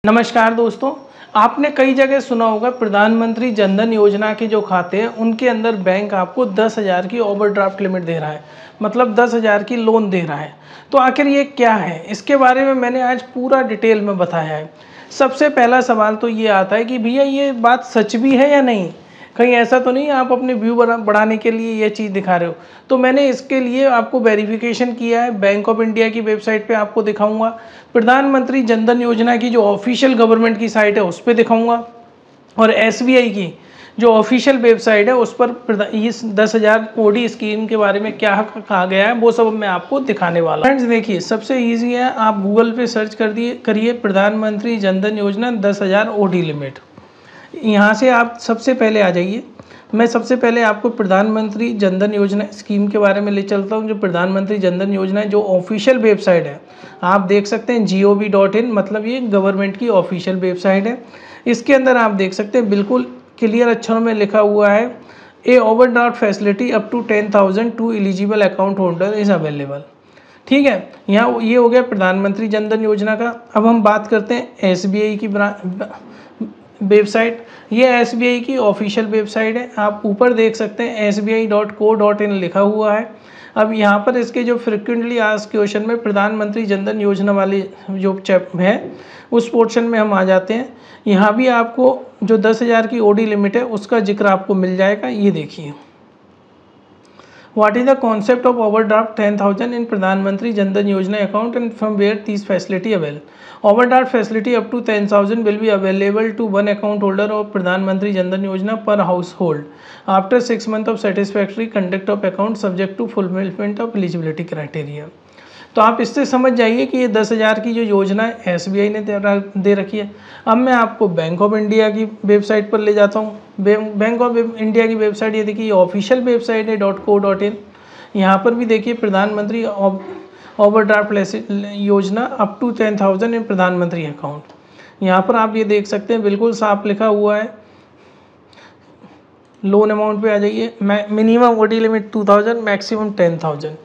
नमस्कार दोस्तों, आपने कई जगह सुना होगा प्रधानमंत्री जनधन योजना के जो खाते हैं उनके अंदर बैंक आपको 10,000 की ओवरड्राफ्ट लिमिट दे रहा है, मतलब 10,000 की लोन दे रहा है। तो आखिर ये क्या है, इसके बारे में मैंने आज पूरा डिटेल में बताया है। सबसे पहला सवाल तो ये आता है कि भैया ये बात सच भी है या नहीं, कहीं ऐसा तो नहीं आप अपने व्यू बढ़ाने के लिए ये चीज़ दिखा रहे हो। तो मैंने इसके लिए आपको वेरिफिकेशन किया है, बैंक ऑफ इंडिया की वेबसाइट पे आपको दिखाऊंगा, प्रधानमंत्री जनधन योजना की जो ऑफिशियल गवर्नमेंट की साइट है उस पर दिखाऊंगा, और एसबीआई की जो ऑफिशियल वेबसाइट है उस पर इस 10,000 ओडी स्कीम के बारे में क्या कहा गया है वो सब मैं आपको दिखाने वाला हूं। फ्रेंड्स देखिए, सबसे ईजी है, आप गूगल पे सर्च करिए प्रधानमंत्री जनधन योजना 10,000 ओडी लिमिट। यहाँ से आप सबसे पहले आ जाइए। मैं सबसे पहले आपको प्रधानमंत्री जनधन योजना स्कीम के बारे में ले चलता हूँ। जो प्रधानमंत्री जनधन योजना है जो ऑफिशियल वेबसाइट है, आप देख सकते हैं gov.in, मतलब ये गवर्नमेंट की ऑफिशियल वेबसाइट है। इसके अंदर आप देख सकते हैं बिल्कुल क्लियर अक्षरों में लिखा हुआ है, a overdraft facility up to 10,000 to eligible account holder is available. ठीक है, यहाँ ये हो गया प्रधानमंत्री जनधन योजना का। अब हम बात करते हैं एसबीआई की वेबसाइट। ये एसबीआई की ऑफिशियल वेबसाइट है, आप ऊपर देख सकते हैं sbi.co.in लिखा हुआ है। अब यहाँ पर इसके जो फ्रिक्वेंटली आस्क्ड क्वेश्चन में प्रधानमंत्री जनधन योजना वाली जो चैप है उस पोर्शन में हम आ जाते हैं। यहाँ भी आपको जो 10,000 की ओडी लिमिट है उसका जिक्र आपको मिल जाएगा। ये देखिए, What is the concept of overdraft 10,000 in Pradhan Jandan Yojana account and from where these facility available? Overdraft facility up to 10,000 will be available to one account holder of Pradhan Jandan Yojana per household after 6 months of satisfactory conduct of account subject to fulfillment of eligibility criteria। तो आप इससे समझ जाइए कि ये 10,000 की जो योजना है एसबीआई ने दे रखी है। अब मैं आपको बैंक ऑफ इंडिया की वेबसाइट पर ले जाता हूँ। बैंक ऑफ इंडिया की वेबसाइट ये देखिए, ऑफिशियल वेबसाइट है .co.in। यहाँ पर भी देखिए प्रधानमंत्री ओवरड्राफ्ट योजना अप टू 10,000 इन प्रधानमंत्री अकाउंट। यहाँ पर आप ये देख सकते हैं बिल्कुल साफ लिखा हुआ है। लोन अमाउंट पे आ जाइए, मिनिमम ओडी लिमिट 2,000, मैक्सिमम 10,000।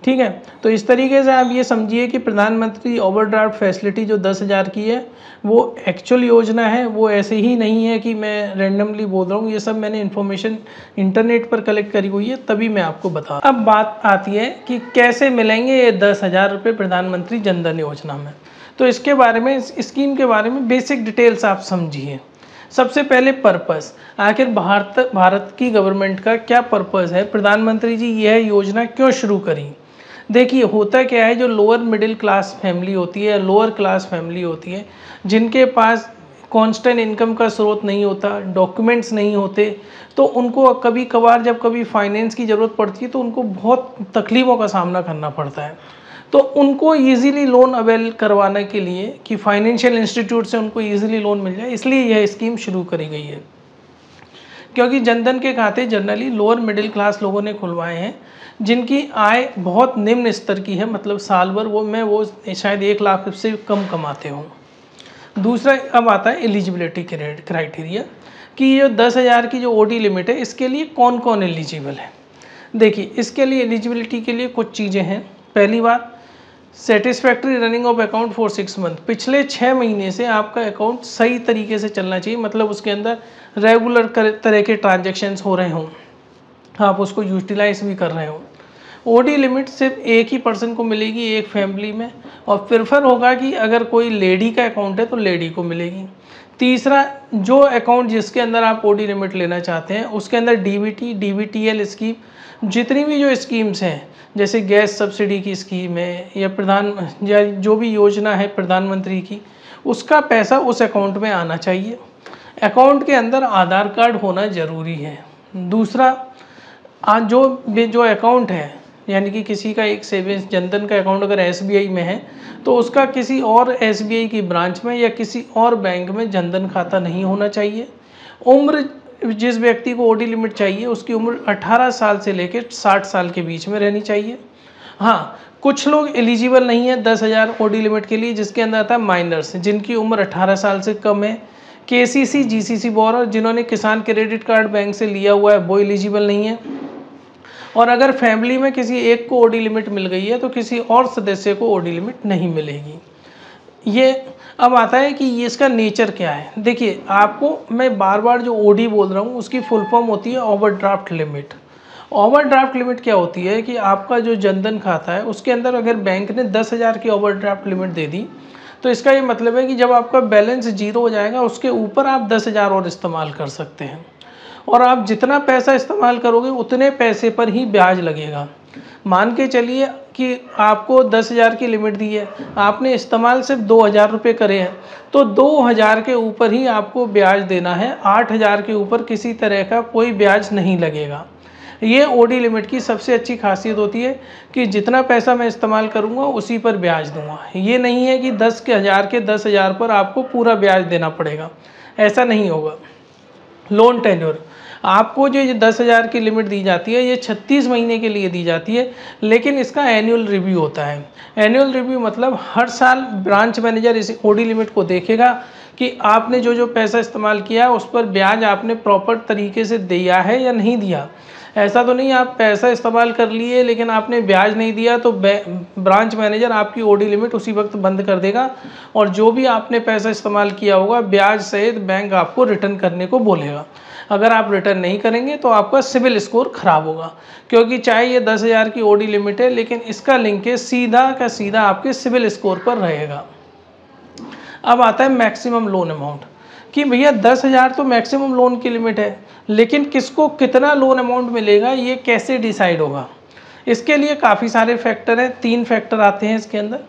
ठीक है, तो इस तरीके से आप ये समझिए कि प्रधानमंत्री ओवरड्राफ्ट फैसिलिटी जो 10,000 की है वो एक्चुअल योजना है, वो ऐसे ही नहीं है कि मैं रैंडमली बोल रहा हूँ। ये सब मैंने इन्फॉर्मेशन इंटरनेट पर कलेक्ट करी हुई है, तभी मैं आपको बता। अब बात आती है कि कैसे मिलेंगे ये 10,000 रुपये प्रधानमंत्री जनधन योजना में। तो इसके बारे में, इस स्कीम के बारे में बेसिक डिटेल्स आप समझिए। सबसे पहले पर्पस, आखिर भारत की गवर्नमेंट का क्या पर्पस है, प्रधानमंत्री जी यह योजना क्यों शुरू करी। देखिए होता क्या है, जो लोअर मिडिल क्लास फैमिली होती है, लोअर क्लास फैमिली होती है, जिनके पास कांस्टेंट इनकम का स्रोत नहीं होता, डॉक्यूमेंट्स नहीं होते, तो उनको कभी कभार जब कभी फाइनेंस की ज़रूरत पड़ती है तो उनको बहुत तकलीफ़ों का सामना करना पड़ता है। तो उनको ईज़िली लोन अवेल करवाने के लिए कि फाइनेंशियल इंस्टीट्यूट से उनको ईज़िली लोन मिल जाए, इसलिए यह स्कीम शुरू करी गई है। क्योंकि जनधन के खाते जनरली लोअर मिडिल क्लास लोगों ने खुलवाए हैं, जिनकी आय बहुत निम्न स्तर की है, मतलब साल भर वो शायद 1 लाख से कम कमाते हों। दूसरा अब आता है एलिजिबिलिटी क्राइटेरिया कि ये 10,000 की जो ओडी लिमिट है इसके लिए कौन कौन एलिजिबल है। देखिए, इसके लिए एलिजिबिलिटी के लिए कुछ चीज़ें हैं। पहली बात, satisfactory running of account for 6 month, पिछले 6 महीने से आपका अकाउंट सही तरीके से चलना चाहिए, मतलब उसके अंदर रेगुलर तरह के ट्रांजैक्शंस हो रहे हों, आप उसको यूटिलाइज भी कर रहे हो। ओडी लिमिट सिर्फ एक ही पर्सन को मिलेगी एक फैमिली में, और प्रेफर होगा कि अगर कोई लेडी का अकाउंट है तो लेडी को मिलेगी। तीसरा, जो अकाउंट जिसके अंदर आप ओडी लिमिट लेना चाहते हैं उसके अंदर डीबीटी, डीबीटीएल स्कीम, जितनी भी जो स्कीम्स हैं, जैसे गैस सब्सिडी की स्कीम है या जो भी योजना है प्रधानमंत्री की, उसका पैसा उस अकाउंट में आना चाहिए। अकाउंट के अंदर आधार कार्ड होना ज़रूरी है। दूसरा, आज जो अकाउंट है, यानी कि किसी का एक सेविंग्स जनधन का अकाउंट अगर एसबीआई में है तो उसका किसी और एसबीआई की ब्रांच में या किसी और बैंक में जनधन खाता नहीं होना चाहिए। उम्र, जिस व्यक्ति को ओडी लिमिट चाहिए उसकी उम्र 18 साल से लेकर 60 साल के बीच में रहनी चाहिए। हाँ, कुछ लोग एलिजिबल नहीं है 10,000 ओडी लिमिट के लिए, जिसके अंदर आता है माइनर्स, जिनकी उम्र 18 साल से कम है। केसीसी, जीसीसी बोरोअर, जिन्होंने किसान क्रेडिट कार्ड बैंक से लिया हुआ है, वो एलिजिबल नहीं है। और अगर फैमिली में किसी एक को ओडी लिमिट मिल गई है तो किसी और सदस्य को ओडी लिमिट नहीं मिलेगी। ये अब आता है कि ये इसका नेचर क्या है। देखिए, आपको मैं बार बार जो ओडी बोल रहा हूँ उसकी फुल फॉर्म होती है ओवरड्राफ्ट लिमिट। ओवरड्राफ्ट लिमिट क्या होती है कि आपका जो जनधन खाता है उसके अंदर अगर बैंक ने 10,000 की ओवरड्राफ्ट लिमिट दे दी, तो इसका ये मतलब है कि जब आपका बैलेंस जीरो हो जाएगा उसके ऊपर आप 10,000 और इस्तेमाल कर सकते हैं, और आप जितना पैसा इस्तेमाल करोगे उतने पैसे पर ही ब्याज लगेगा। मान के चलिए कि आपको 10,000 की लिमिट दी है, आपने इस्तेमाल सिर्फ 2,000 रुपये करे हैं, तो 2,000 के ऊपर ही आपको ब्याज देना है, 8,000 के ऊपर किसी तरह का कोई ब्याज नहीं लगेगा। ये ओडी लिमिट की सबसे अच्छी खासियत होती है कि जितना पैसा मैं इस्तेमाल करूँगा उसी पर ब्याज दूंगा। ये नहीं है कि 10,000 पर आपको पूरा ब्याज देना पड़ेगा, ऐसा नहीं होगा। लोन टेन्योर, आपको जो ये 10,000 की लिमिट दी जाती है ये 36 महीने के लिए दी जाती है, लेकिन इसका एनुअल रिव्यू होता है। एनुअल रिव्यू मतलब हर साल ब्रांच मैनेजर इस ओडी लिमिट को देखेगा कि आपने जो जो पैसा इस्तेमाल किया उस पर ब्याज आपने प्रॉपर तरीके से दिया है या नहीं दिया। ऐसा तो नहीं आप पैसा इस्तेमाल कर लिए लेकिन आपने ब्याज नहीं दिया, तो ब्रांच मैनेजर आपकी ओडी लिमिट उसी वक्त बंद कर देगा, और जो भी आपने पैसा इस्तेमाल किया होगा ब्याज सहित बैंक आपको रिटर्न करने को बोलेगा। अगर आप रिटर्न नहीं करेंगे तो आपका सिबिल स्कोर खराब होगा, क्योंकि चाहे ये 10,000 की ओडी लिमिट है लेकिन इसका लिंकेज सीधा का सीधा आपके सिबिल स्कोर पर रहेगा। अब आता है मैक्सिमम लोन अमाउंट, कि भैया 10,000 तो मैक्सिमम लोन की लिमिट है, लेकिन किसको कितना लोन अमाउंट मिलेगा ये कैसे डिसाइड होगा। इसके लिए काफ़ी सारे फैक्टर हैं, 3 फैक्टर आते हैं इसके अंदर,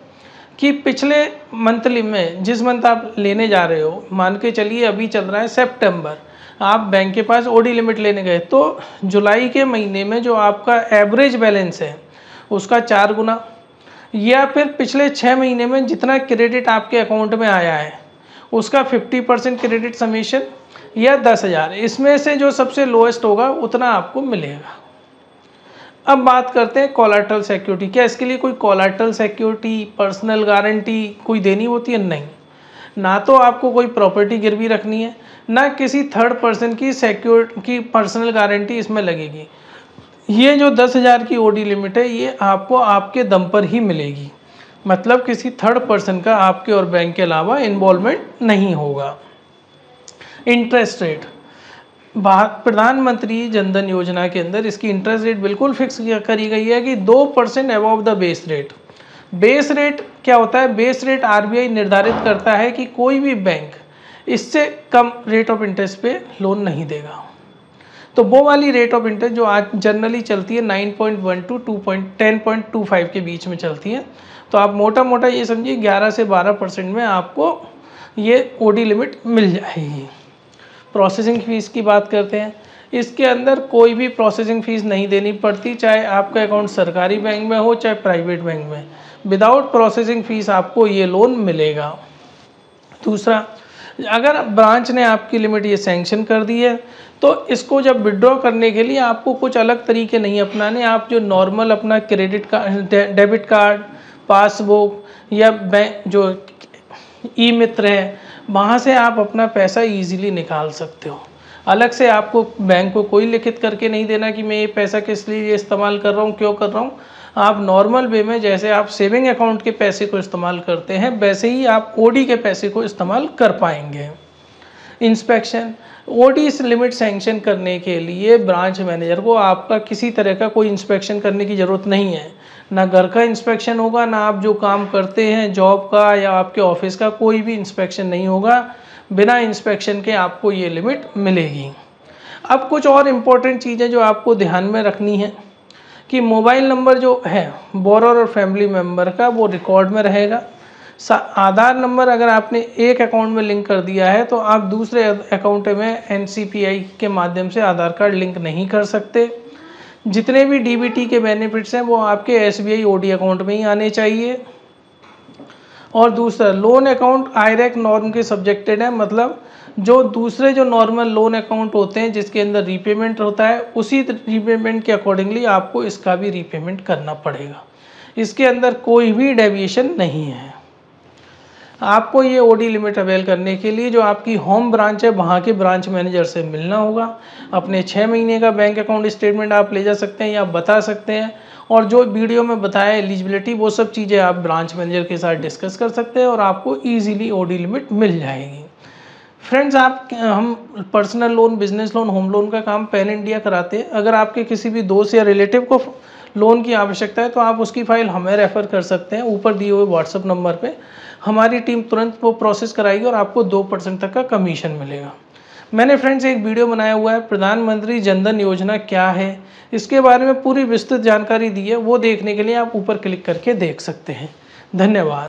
कि पिछले मंथली में जिस मंथ आप लेने जा रहे हो, मान के चलिए अभी चल रहा है सितंबर, आप बैंक के पास ओडी लिमिट लेने गए, तो जुलाई के महीने में जो आपका एवरेज बैलेंस है उसका 4 गुना, या फिर पिछले 6 महीने में जितना क्रेडिट आपके अकाउंट में आया है उसका 50% क्रेडिट समेशन, या 10,000, इसमें से जो सबसे लोएस्ट होगा उतना आपको मिलेगा। अब बात करते हैं कोलैटरल सिक्योरिटी। क्या इसके लिए कोई कोलैटरल सिक्योरिटी, पर्सनल गारंटी कोई देनी होती है? नहीं, ना तो आपको कोई प्रॉपर्टी गिरवी रखनी है, ना किसी थर्ड पर्सन की सिक्योरिटी की पर्सनल गारंटी इसमें लगेगी। ये जो 10,000 की ओडी लिमिट है ये आपको आपके दम पर ही मिलेगी, मतलब किसी थर्ड पर्सन का आपके और बैंक के अलावा इन्वॉल्वमेंट नहीं होगा। इंटरेस्ट रेट, प्रधानमंत्री जनधन योजना के अंदर इसकी इंटरेस्ट रेट बिल्कुल फिक्स करी गई है कि 2% above the base rate. Base rate क्या होता है? बेस रेट आरबीआई निर्धारित करता है कि कोई भी बैंक इससे कम रेट ऑफ इंटरेस्ट पे लोन नहीं देगा। तो वो वाली रेट ऑफ इंटरेस्ट जो आज जनरली चलती है 9.1 to 10.25 के बीच में चलती है, तो आप मोटा मोटा ये समझिए 11 से 12% में आपको ये ओडी लिमिट मिल जाएगी। प्रोसेसिंग फ़ीस की बात करते हैं, इसके अंदर कोई भी प्रोसेसिंग फ़ीस नहीं देनी पड़ती, चाहे आपका अकाउंट सरकारी बैंक में हो चाहे प्राइवेट बैंक में, विदाउट प्रोसेसिंग फ़ीस आपको ये लोन मिलेगा। दूसरा, अगर ब्रांच ने आपकी लिमिट ये सैंक्शन कर दी है तो इसको जब विड्रॉ करने के लिए आपको कुछ अलग तरीके नहीं अपनाने। आप जो नॉर्मल अपना credit card, debit card, passbook या बैंक जो ई मित्र है वहाँ से आप अपना पैसा इजीली निकाल सकते हो। अलग से आपको बैंक को कोई लिखित करके नहीं देना कि मैं ये पैसा किस लिए इस्तेमाल कर रहा हूँ, क्यों कर रहा हूँ। आप नॉर्मल वे में जैसे आप सेविंग अकाउंट के पैसे को इस्तेमाल करते हैं वैसे ही आप ओडी के पैसे को इस्तेमाल कर पाएंगे। इंस्पेक्शन, ओडी लिमिट सैंक्शन करने के लिए ब्रांच मैनेजर को आपका किसी तरह का कोई इंस्पेक्शन करने की ज़रूरत नहीं है। ना घर का इंस्पेक्शन होगा, ना आप जो काम करते हैं जॉब का या आपके ऑफिस का कोई भी इंस्पेक्शन नहीं होगा। बिना इंस्पेक्शन के आपको ये लिमिट मिलेगी। अब कुछ और इम्पोर्टेंट चीज़ें जो आपको ध्यान में रखनी है कि मोबाइल नंबर जो है बोरोर और फैमिली मेम्बर का वो रिकॉर्ड में रहेगा। आधार नंबर अगर आपने एक अकाउंट में लिंक कर दिया है तो आप दूसरे अकाउंट में NCPI के माध्यम से आधार कार्ड लिंक नहीं कर सकते। जितने भी DBT के बेनिफिट्स हैं वो आपके SBI OD अकाउंट में ही आने चाहिए। और दूसरा, लोन अकाउंट IRAC नॉर्म के सब्जेक्टेड है, मतलब जो दूसरे जो नॉर्मल लोन अकाउंट होते हैं जिसके अंदर रीपेमेंट होता है उसी रीपेमेंट के अकॉर्डिंगली आपको इसका भी रीपेमेंट करना पड़ेगा। इसके अंदर कोई भी डेविएशन नहीं है। आपको ये ओडी लिमिट अवेल करने के लिए जो आपकी होम ब्रांच है वहाँ के ब्रांच मैनेजर से मिलना होगा। अपने 6 महीने का बैंक अकाउंट स्टेटमेंट आप ले जा सकते हैं या बता सकते हैं, और जो वीडियो में बताया एलिजिबिलिटी वो सब चीज़ें आप ब्रांच मैनेजर के साथ डिस्कस कर सकते हैं और आपको ईजिली ओडी लिमिट मिल जाएगी। फ्रेंड्स, हम personal loan, business loan, home loan का काम पैन इंडिया कराते हैं। अगर आपके किसी भी दोस्त या रिलेटिव को लोन की आवश्यकता है तो आप उसकी फ़ाइल हमें रेफ़र कर सकते हैं। ऊपर दिए हुए व्हाट्सएप नंबर पे हमारी टीम तुरंत वो प्रोसेस कराएगी और आपको 2% तक का कमीशन मिलेगा। मैंने फ्रेंड्स एक वीडियो बनाया हुआ है, प्रधानमंत्री जनधन योजना क्या है, इसके बारे में पूरी विस्तृत जानकारी दी है। वो देखने के लिए आप ऊपर क्लिक करके देख सकते हैं। धन्यवाद।